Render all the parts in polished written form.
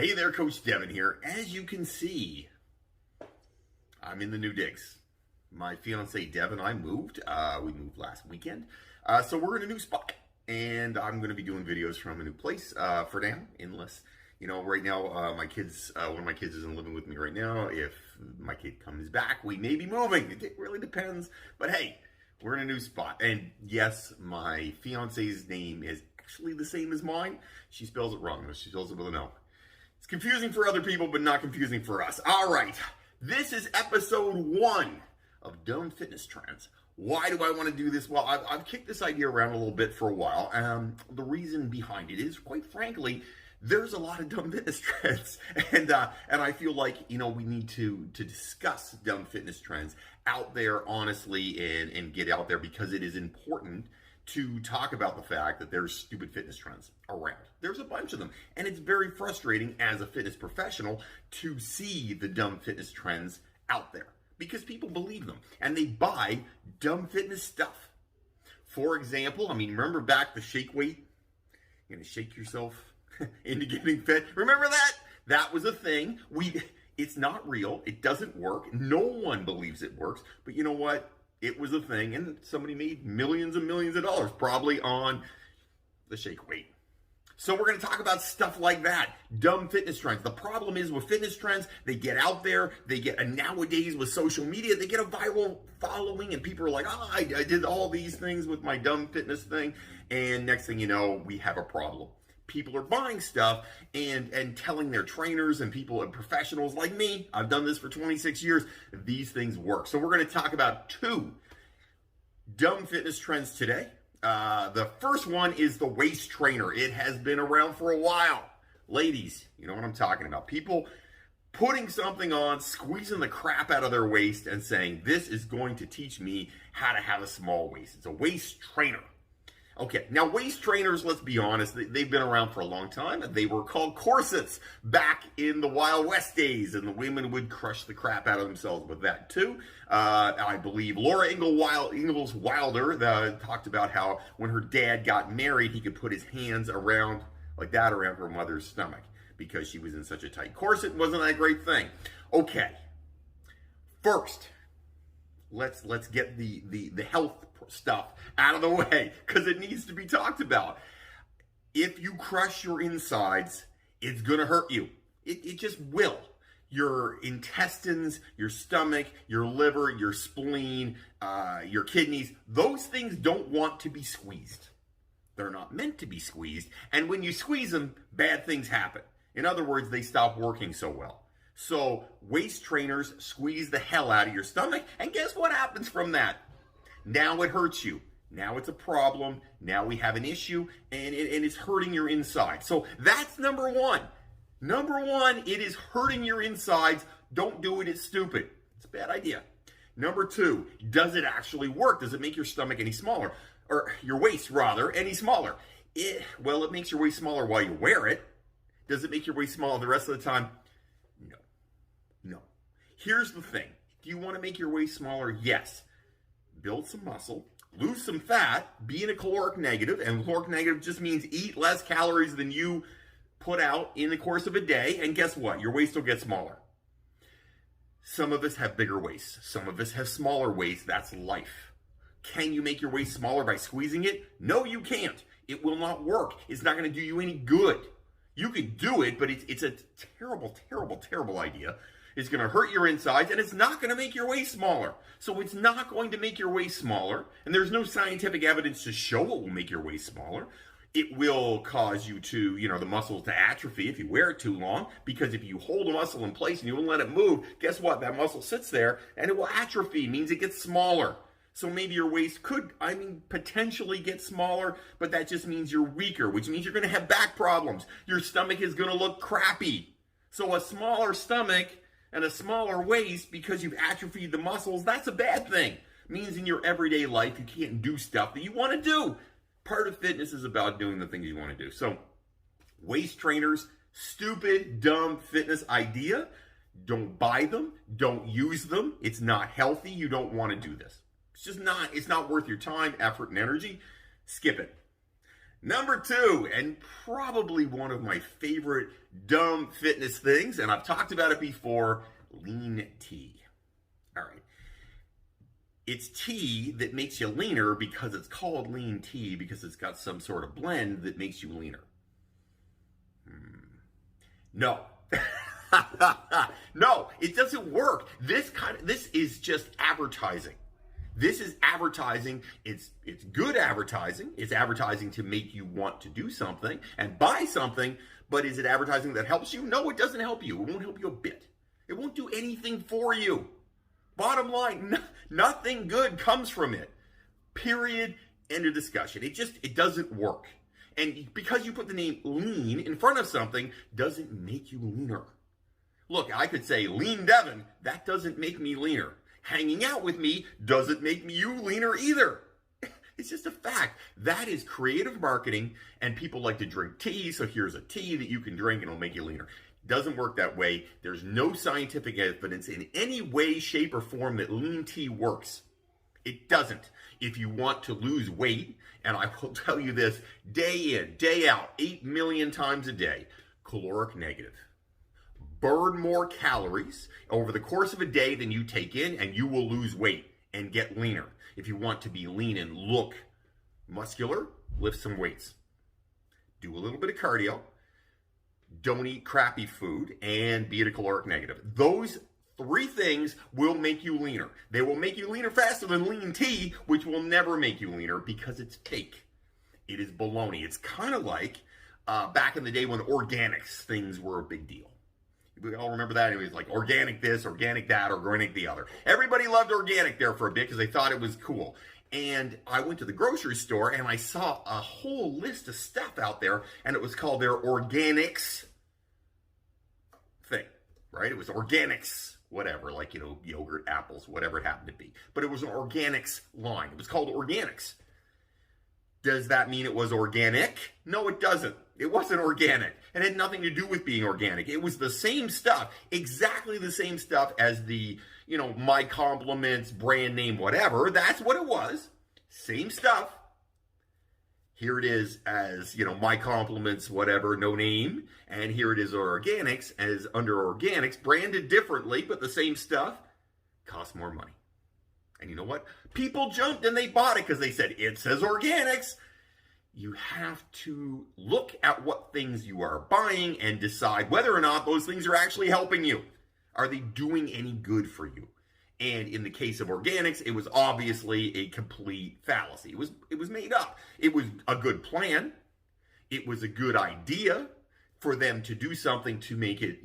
Hey there, Coach Devin here. As you can see, I'm in the new digs. My fiance Devin and I moved. We moved last weekend. So we're in a new spot. And I'm going to be doing videos from a new place for now, unless, right now my kids, one of my kids isn't living with me right now. If my kid comes back, we may be moving. It really depends. But hey, we're in a new spot. And yes, my fiance's name is actually the same as mine. She spells it wrong, though. She spells it with an O. It's confusing for other people, but not confusing for us. All right, this is episode 1 of Dumb Fitness Trends. Why do I want to do this? Well, I've kicked this idea around a little bit for a while. The reason behind it is, quite frankly, there's a lot of dumb fitness trends, and I feel like we need to discuss dumb fitness trends out there honestly and get out there, because it is important to talk about the fact that there's stupid fitness trends around. There's a bunch of them, and it's very frustrating as a fitness professional to see the dumb fitness trends out there, because people believe them and they buy dumb fitness stuff. For example, remember back the shake weight? You're gonna shake yourself into getting fit. Remember that? That was a thing. It's not real. It doesn't work. No one believes it works. But you know what? It was a thing, and somebody made millions and millions of dollars probably on the shake weight. So we're going to talk about stuff like that, dumb fitness trends. The problem is with fitness trends, they get out there, and nowadays with social media, they get a viral following, and people are like, I did all these things with my dumb fitness thing, and next thing you know, we have a problem. People are buying stuff and telling their trainers and people and professionals like me, I've done this for 26 years, these things work. So we're going to talk about 2 dumb fitness trends today. The first one is the waist trainer. It has been around for a while. Ladies, you know what I'm talking about. People putting something on, squeezing the crap out of their waist and saying, this is going to teach me how to have a small waist. It's a waist trainer. Okay, now waist trainers, let's be honest, they've been around for a long time. They were called corsets back in the Wild West days, and the women would crush the crap out of themselves with that too. I believe Laura Ingalls Wilder talked about how when her dad got married, he could put his hands around, like that, around her mother's stomach because she was in such a tight corset. Wasn't that a great thing? Okay, first, let's get the health stuff out of the way, because it needs to be talked about. If you crush your insides, it's gonna hurt you. It just will. Your intestines, your stomach, your liver, your spleen, your kidneys, those things don't want to be squeezed. They're not meant to be squeezed, and when you squeeze them, bad things happen. In other words, they stop working so well. So waist trainers squeeze the hell out of your stomach, and guess what happens from that? Now it hurts you. Now it's a problem. Now we have an issue, and it's hurting your insides. So that's number 1. Number 1, it is hurting your insides. Don't do it. It's stupid. It's a bad idea. Number 2, does it actually work? Does it make your stomach any smaller? Or your waist, rather, any smaller? It makes your waist smaller while you wear it. Does it make your waist smaller the rest of the time? No. Here's the thing. Do you want to make your waist smaller? Yes. Build some muscle, lose some fat, be in a caloric negative, and caloric negative just means eat less calories than you put out in the course of a day, and guess what? Your waist will get smaller. Some of us have bigger waists. Some of us have smaller waists. That's life. Can you make your waist smaller by squeezing it? No, you can't. It will not work. It's not going to do you any good. You can do it, but it's a terrible, terrible, terrible idea. It's going to hurt your insides, and it's not going to make your waist smaller. So it's not going to make your waist smaller, and there's no scientific evidence to show it will make your waist smaller. It will cause you to, the muscles to atrophy if you wear it too long, because if you hold a muscle in place and you don't let it move, guess what? That muscle sits there, and it will atrophy, means it gets smaller. So maybe your waist could, potentially get smaller, but that just means you're weaker, which means you're going to have back problems. Your stomach is going to look crappy. So a smaller stomach and a smaller waist, because you've atrophied the muscles, that's a bad thing. It means in your everyday life, you can't do stuff that you want to do. Part of fitness is about doing the things you want to do. So, waist trainers, stupid, dumb fitness idea. Don't buy them. Don't use them. It's not healthy. You don't want to do this. It's not worth your time, effort, and energy. Skip it. Number 2, and probably one of my favorite dumb fitness things, and I've talked about it before, lean tea. All right. It's tea that makes you leaner because it's called lean tea because it's got some sort of blend that makes you leaner. No. No, it doesn't work. This is just advertising. This is advertising. It's good advertising. It's advertising to make you want to do something and buy something, but is it advertising that helps you? No, it doesn't help you. It won't help you a bit. It won't do anything for you. Bottom line, nothing good comes from it. Period. End of discussion. It doesn't work. And because you put the name lean in front of something doesn't make you leaner. Look, I could say lean Devin. That doesn't make me leaner. Hanging out with me doesn't make me you leaner either. It's just a fact. That is creative marketing, and people like to drink tea, so here's a tea that you can drink and it'll make you leaner. Doesn't work that way. There's no scientific evidence in any way, shape, or form that lean tea works. It doesn't. If you want to lose weight, and I will tell you this day in, day out, 8 million times a day, caloric negative. Burn more calories over the course of a day than you take in, and you will lose weight and get leaner. If you want to be lean and look muscular, lift some weights. Do a little bit of cardio. Don't eat crappy food, and be at a caloric negative. Those 3 things will make you leaner. They will make you leaner faster than lean tea, which will never make you leaner because it's fake. It is baloney. It's kind of like back in the day when organics things were a big deal. We all remember that. It was like organic this, organic that, organic the other. Everybody loved organic there for a bit because they thought it was cool. And I went to the grocery store and I saw a whole list of stuff out there, and it was called their organics thing, right? It was organics, whatever, like, yogurt, apples, whatever it happened to be. But it was an organics line. It was called organics. Does that mean it was organic? No, it doesn't. It wasn't organic. It had nothing to do with being organic. It was the same stuff, exactly the same stuff as the, My Compliments, brand name, whatever. That's what it was. Same stuff. Here it is as, My Compliments, whatever, no name. And here it is organics as under organics, branded differently, but the same stuff. Costs more money. And you know what? People jumped and they bought it because they said, it says organics. You have to look at what things you are buying and decide whether or not those things are actually helping you. Are they doing any good for you? And in the case of organics, it was obviously a complete fallacy. It was made up. It was a good plan. It was a good idea for them to do something to make it,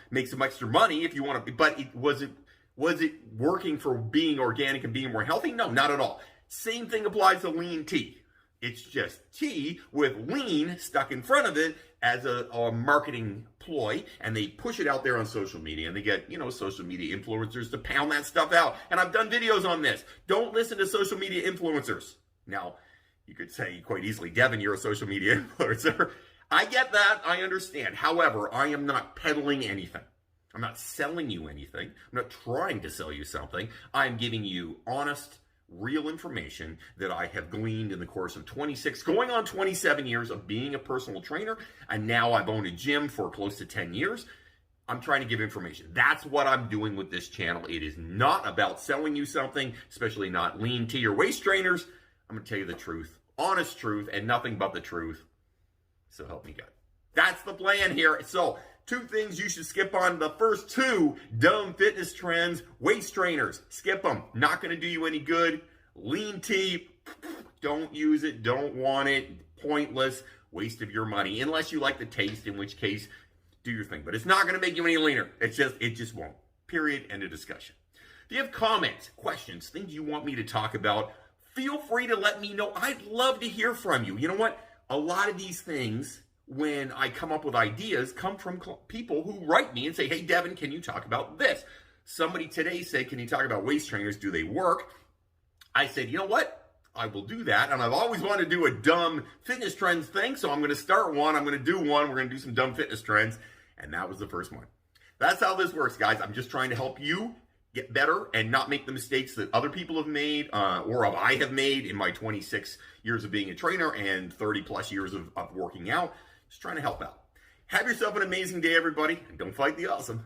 make some extra money if you want to. But was it working for being organic and being more healthy? No, not at all. Same thing applies to lean tea. It's just tea with lean stuck in front of it as a marketing ploy, and they push it out there on social media, and they get, social media influencers to pound that stuff out. And I've done videos on this. Don't listen to social media influencers. Now, you could say quite easily, Devin, you're a social media influencer. I get that. I understand. However, I am not peddling anything. I'm not selling you anything. I'm not trying to sell you something. I'm giving you honest, real information that I have gleaned in the course of 26, going on 27 years of being a personal trainer, and now I've owned a gym for close to 10 years. I'm trying to give information. That's what I'm doing with this channel. It is not about selling you something, especially not lean tea or waist trainers. I'm going to tell you the truth, honest truth, and nothing but the truth. So help me God. That's the plan here. So 2 things you should skip on. The first 2, dumb fitness trends, waist trainers. Skip them. Not going to do you any good. Lean tea, don't use it, don't want it, pointless, waste of your money. Unless you like the taste, in which case, do your thing. But it's not going to make you any leaner. It just won't. Period. End of discussion. If you have comments, questions, things you want me to talk about, feel free to let me know. I'd love to hear from you. You know what? A lot of these things, when I come up with ideas, come from people who write me and say, hey, Devin, can you talk about this? Somebody today said, can you talk about waist trainers? Do they work? I said, you know what? I will do that. And I've always wanted to do a dumb fitness trends thing. So I'm going to start one. I'm going to do one. We're going to do some dumb fitness trends. And that was the first one. That's how this works, guys. I'm just trying to help you get better and not make the mistakes that other people have made or I have made in my 26 years of being a trainer and 30 plus years of working out. Just trying to help out. Have yourself an amazing day, everybody, and don't fight the awesome.